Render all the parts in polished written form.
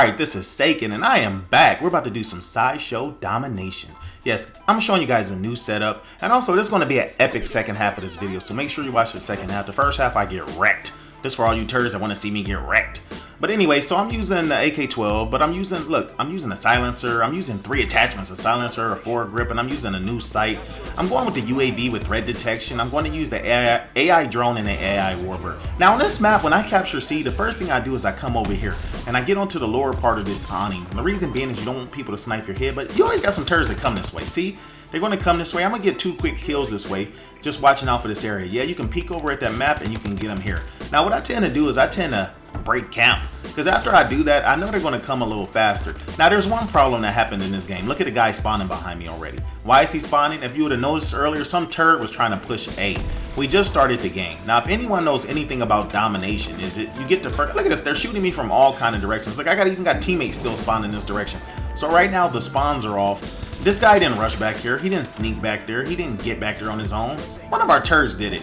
Alright, this is Saken and I am back. We're about to do some sideshow domination. Yes, I'm showing you guys a new setup, and also this is going to be an epic second half of this video, so make sure you watch the second half. The first half I get wrecked. This for all you turds that want to see me get wrecked. But anyway, so I'm using the AK-12, but I'm using a silencer. I'm using 3 attachments, a silencer, a foregrip, and I'm using a new sight. I'm going with the UAV with threat detection. I'm going to use the AI drone and the AI warbird. Now on this map, when I capture C, the first thing I do is I come over here and I get onto the lower part of this awning. The reason being is you don't want people to snipe your head, but you always got some turds that come this way. See? They're going to come this way. I'm going to get 2 quick kills this way, just watching out for this area. Yeah, you can peek over at that map and you can get them here. Now what I tend to do is I tend to break camp, because after I do that, I know they're going to come a little faster. Now there's one problem that happened in this game. Look at the guy spawning behind me already. Why is he spawning? If you would have noticed earlier, some turd was trying to push A. We just started the game. Now if anyone knows anything about domination, is it you get to first. Look at this, they're shooting me from all kind of directions. Look, I even got teammates still spawning in this direction. So right now the spawns are off. This guy didn't rush back here. He didn't sneak back there. He didn't get back there on his own. One of our turds did it.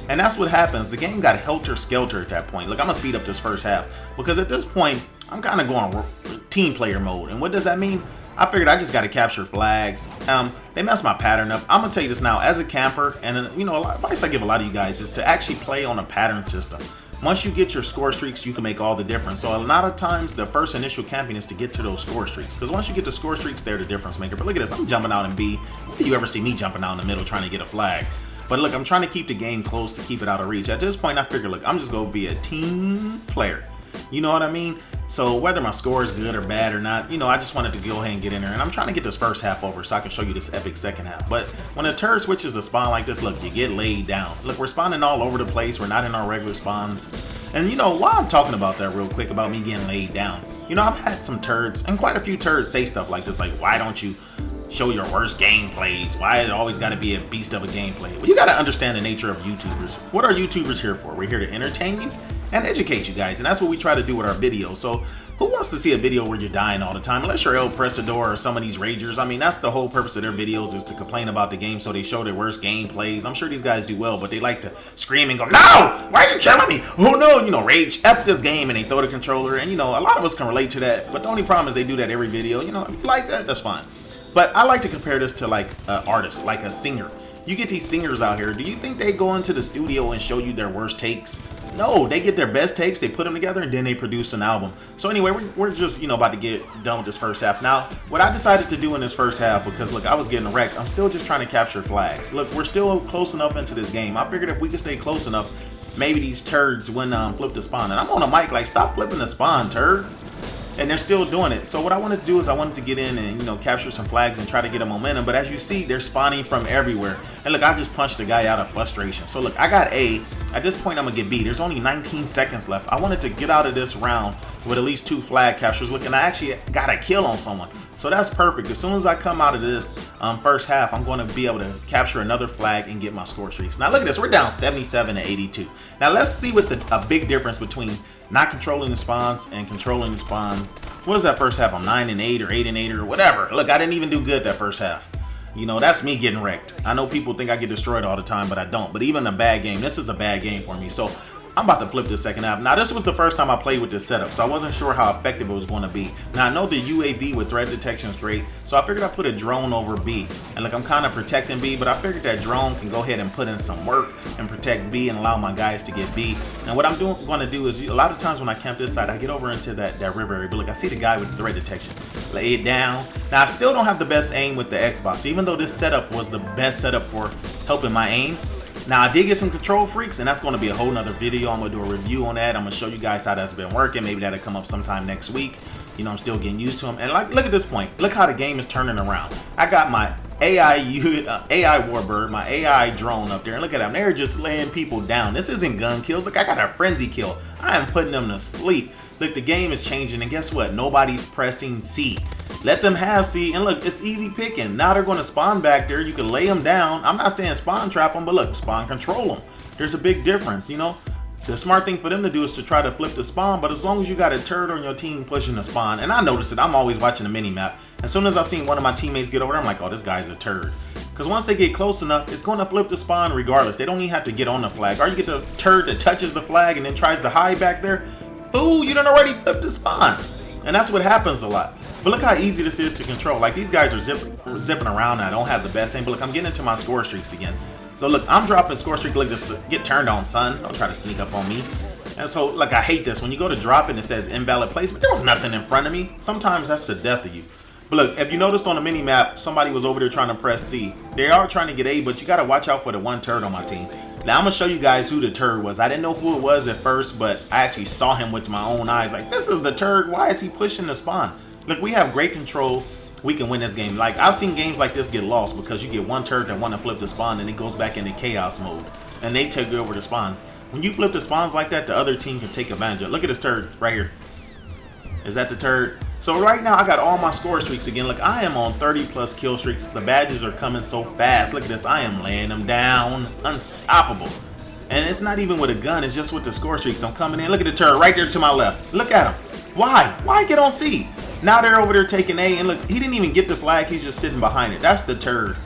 And that's what happens. The game got helter-skelter at that point. Look, I'm going to speed up this first half, because at this point, I'm kind of going team player mode. And what does that mean? I figured I just got to capture flags. They messed my pattern up. I'm going to tell you this now, as a camper, and you know, advice I give a lot of you guys is to actually play on a pattern system. Once you get your score streaks, you can make all the difference. So a lot of times, the first initial camping is to get to those score streaks. Because once you get the score streaks, they're the difference maker. But look at this, I'm jumping out in B. When do you ever see me jumping out in the middle trying to get a flag? But look, I'm trying to keep the game close to keep it out of reach. At this point, I figure, look, I'm just going to be a team player. You know what I mean? So whether my score is good or bad or not, you know, I just wanted to go ahead and get in there. And I'm trying to get this first half over so I can show you this epic second half. But when a turd switches to spawn like this, look, you get laid down. Look, we're spawning all over the place. We're not in our regular spawns. And you know, while I'm talking about that real quick, about me getting laid down, you know, I've had some turds, and quite a few turds say stuff like this, like, why don't you show your worst gameplays? Why it always got to be a beast of a gameplay? Well, you got to understand the nature of YouTubers. What are YouTubers here for? We're here to entertain you and educate you guys, and that's what we try to do with our videos. So who wants to see a video where you're dying all the time? Unless you're El Presador or some of these ragers. I mean, that's the whole purpose of their videos, is to complain about the game, so they show their worst gameplays. I'm sure these guys do well, but they like to scream and go, no! Why are you killing me? Oh no! You know, rage, F this game, and they throw the controller. And you know, a lot of us can relate to that, but the only problem is they do that every video. You know, if you like that, that's fine. But I like to compare this to like an artist, like a singer. You get these singers out here, do you think they go into the studio and show you their worst takes? No, they get their best takes, they put them together, and then they produce an album. So anyway, we're just, you know, about to get done with this first half. Now, what I decided to do in this first half, because look, I was getting wrecked, I'm still just trying to capture flags. Look, we're still close enough into this game. I figured if we could stay close enough, maybe these turds wouldn't flip the spawn. And I'm on a mic like, stop flipping the spawn, turd. And they're still doing it. So what I wanted to do is I wanted to get in and, you know, capture some flags and try to get a momentum. But as you see, they're spawning from everywhere. And look, I just punched the guy out of frustration. So look, I got A. At this point, I'm going to get B. There's only 19 seconds left. I wanted to get out of this round with at least 2 flag captures. Look, and I actually got a kill on someone. So that's perfect. As soon as I come out of this first half, I'm going to be able to capture another flag and get my score streaks. Now look at this. We're down 77 to 82. Now let's see what a big difference between not controlling the spawns and controlling the spawns. What was that first half? I'm 9 and 8 or 8 and 8 or whatever. Look, I didn't even do good that first half. You know, that's me getting wrecked. I know people think I get destroyed all the time, but I don't. But even a bad game, this is a bad game for me. So I'm about to flip this second half. Now, this was the first time I played with this setup, so I wasn't sure how effective it was going to be. Now, I know the UAV with threat detection is great, so I figured I'd put a drone over B. And look, I'm kind of protecting B, but I figured that drone can go ahead and put in some work and protect B and allow my guys to get B. And what I'm going to do is, a lot of times when I camp this side, I get over into that river area. But look, I see the guy with threat detection. Lay it down. Now, I still don't have the best aim with the Xbox, even though this setup was the best setup for helping my aim. Now, I did get some control freaks, and that's going to be a whole nother video. I'm going to do a review on that. I'm going to show you guys how that's been working. Maybe that'll come up sometime next week. You know, I'm still getting used to them. And like, look at this point. Look how the game is turning around. I got my AI warbird, my AI drone up there. And look at them. They're just laying people down. This isn't gun kills. Look, I got a frenzy kill. I am putting them to sleep. Look, the game is changing, and guess what? Nobody's pressing C. Let them have C, and look, it's easy picking. Now they're going to spawn back there. You can lay them down. I'm not saying spawn trap them, but look, spawn control them. There's a big difference, you know. The smart thing for them to do is to try to flip the spawn, but as long as you got a turd on your team pushing the spawn, and I noticed it, I'm always watching the mini-map. As soon as I seen one of my teammates get over there, I'm like, oh, this guy's a turd. Because once they get close enough, it's going to flip the spawn regardless. They don't even have to get on the flag. Or you get the turd that touches the flag and then tries to hide back there. Ooh, you done already flipped the spawn. And that's what happens a lot. But look how easy this is to control. Like, these guys are zipping around and I don't have the best aim. But look, I'm getting into my score streaks again. So look, I'm dropping score streak. Look, just get turned on, son. Don't try to sneak up on me. And so, like, I hate this. When you go to drop it and it says invalid placement, there was nothing in front of me. Sometimes that's the death of you. But look, if you noticed on the mini map, somebody was over there trying to press C. They are trying to get A, but you got to watch out for the one turd on my team. Now, I'm going to show you guys who the turd was. I didn't know who it was at first, but I actually saw him with my own eyes. Like, this is the turd. Why is he pushing the spawn? Look, we have great control. We can win this game. Like, I've seen games like this get lost because you get one turd that want to flip the spawn and it goes back into chaos mode. And they take over the spawns. When you flip the spawns like that, the other team can take advantage of it. Look at this turd right here. Is that the turd? So right now, I got all my score streaks again. Look, I am on 30+ kill streaks. The badges are coming so fast. Look at this. I am laying them down. Unstoppable. And it's not even with a gun. It's just with the score streaks. I'm coming in. Look at the turd right there to my left. Look at him. Why? Why get on C? Now they're over there taking A. And look, he didn't even get the flag. He's just sitting behind it. That's the turd.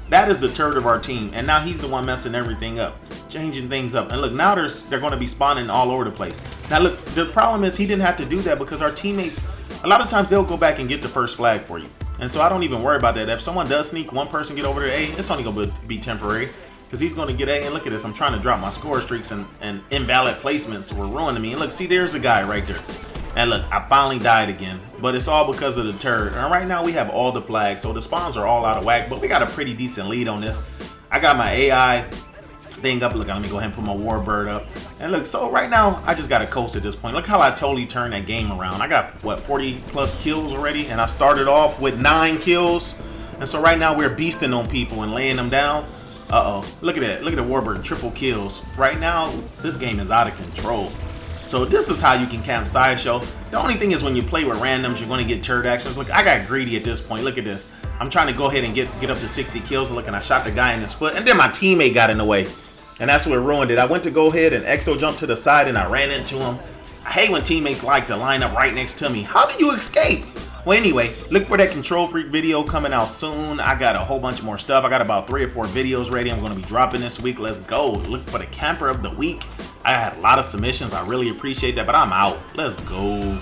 That is the turd of our team. And now he's the one messing everything up. Changing things up. And look, now they're going to be spawning all over the place. Now look, the problem is he didn't have to do that because our teammates, a lot of times they'll go back and get the first flag for you. And so I don't even worry about that. If someone does sneak, one person get over to A, it's only going to be temporary because he's going to get A. And look at this. I'm trying to drop my score streaks and invalid placements were ruining me. And look, see, there's a guy right there. And look, I finally died again, but it's all because of the turd. And right now we have all the flags, so the spawns are all out of whack, but we got a pretty decent lead on this. I got my AI thing up. Look, let me go ahead and put my warbird up. And look, so right now I just got to coast at this point. Look how I totally turned that game around. I got, what, 40+ kills already, and I started off with 9 kills. And so right now we're beasting on people and laying them down. Uh-oh, look at that. Look at the warbird, triple kills. Right now, this game is out of control. So this is how you can camp sideshow. The only thing is when you play with randoms, you're going to get turd actions. Look, I got greedy at this point. Look at this. I'm trying to go ahead and get up to 60 kills. Look, and I shot the guy in his foot, and then my teammate got in the way. And that's what ruined it. I went to go ahead and exo jump to the side, and I ran into him. I hate when teammates like to line up right next to me. How do you escape? Well, anyway, look for that Control Freak video coming out soon. I got a whole bunch more stuff. I got about 3 or 4 videos ready. I'm going to be dropping this week. Let's go. Look for the camper of the week. I had a lot of submissions. I really appreciate that, but I'm out. Let's go.